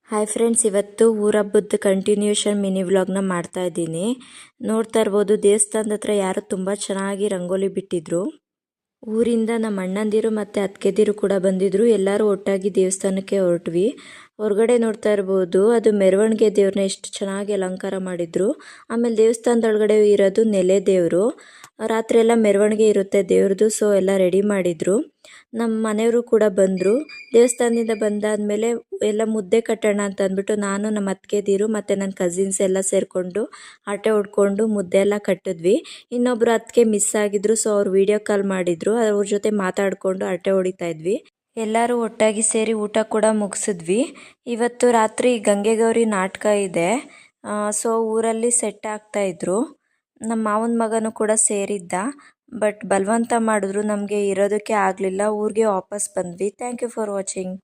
Hi friends, ಇವತ್ತು ಊರ ಹಬ್ಬದ ಕಂಟಿನ್ಯೂಷನ್ ಮಿನಿ ವ್ಲಾಗ್ನ ಮಾಡ್ತಾ ಇದ್ದೀನಿ. ನೋಡ್ತಾ ಇರ್ಬೋದು, ದೇವಸ್ಥಾನದ ಹತ್ರ ಯಾರು ತುಂಬ ಚೆನ್ನಾಗಿ ರಂಗೋಲಿ ಬಿಟ್ಟಿದ್ರು. ಊರಿಂದ ನಮ್ಮ ಅಣ್ಣಂದಿರು ಮತ್ತು ಅತ್ತಿಗೆದಿರು ಕೂಡ ಬಂದಿದ್ರು. ಎಲ್ಲರೂ ಒಟ್ಟಾಗಿ ದೇವಸ್ಥಾನಕ್ಕೆ ಹೊರಟ್ವಿ. ಹೊರಗಡೆ ನೋಡ್ತಾ ಇರ್ಬೋದು, ಅದು ಮೆರವಣಿಗೆ ದೇವ್ರನ್ನ ಎಷ್ಟು ಚೆನ್ನಾಗಿ ಅಲಂಕಾರ ಮಾಡಿದ್ರು. ಆಮೇಲೆ ದೇವಸ್ಥಾನದೊಳಗಡೆ ಇರೋದು ನೆಲೆ ದೇವರು. ರಾತ್ರಿ ಎಲ್ಲ ಮೆರವಣಿಗೆ ಇರುತ್ತೆ ದೇವ್ರದ್ದು, ಸೊ ಎಲ್ಲ ರೆಡಿ ಮಾಡಿದ್ರು. ನಮ್ಮ ಮನೆಯವರು ಕೂಡ ಬಂದರು. ದೇವಸ್ಥಾನದಿಂದ ಬಂದಾದಮೇಲೆ ಎಲ್ಲ ಮುದ್ದೆ ಕಟ್ಟೋಣ ಅಂತ ಅಂದ್ಬಿಟ್ಟು ನಾನು, ನಮ್ಮ ಅತ್ತಿಗೆದಿರು ಮತ್ತು ನನ್ನ ಕಸಿನ್ಸ್ ಎಲ್ಲ ಸೇರಿಕೊಂಡು ಆಟೆ ಹೊಡ್ಕೊಂಡು ಮುದ್ದೆ ಎಲ್ಲ ಕಟ್ಟಿದ್ವಿ. ಇನ್ನೊಬ್ಬರು ಅತ್ತಿಗೆ ಮಿಸ್ ಆಗಿದ್ರು, ಸೊ ಅವ್ರು ವಿಡಿಯೋ ಕಾಲ್ ಮಾಡಿದ್ರು. ಅವ್ರ ಜೊತೆ ಮಾತಾಡಿಕೊಂಡು ಆಟೆ ಹೊಡಿತಾ ಇದ್ವಿ. ಎಲ್ಲರೂ ಒಟ್ಟಾಗಿ ಸೇರಿ ಊಟ ಕೂಡ ಮುಗಿಸಿದ್ವಿ. ಇವತ್ತು ರಾತ್ರಿ ಗಂಗೆಗೌರಿ ನಾಟಕ ಇದೆ, ಸೊ ಊರಲ್ಲಿ ಸೆಟ್ ಆಗ್ತಾಯಿದ್ರು. ನಮ್ಮ ಮಾವನ ಮಗನೂ ಕೂಡ ಸೇರಿದ್ದ, ಬಟ್ ಬಲವಂತ ಮಾಡಿದ್ರು, ನಮಗೆ ಇರೋದಕ್ಕೆ ಆಗಲಿಲ್ಲ. ಊರಿಗೆ ವಾಪಸ್ ಬಂದ್ವಿ. Thank you for watching.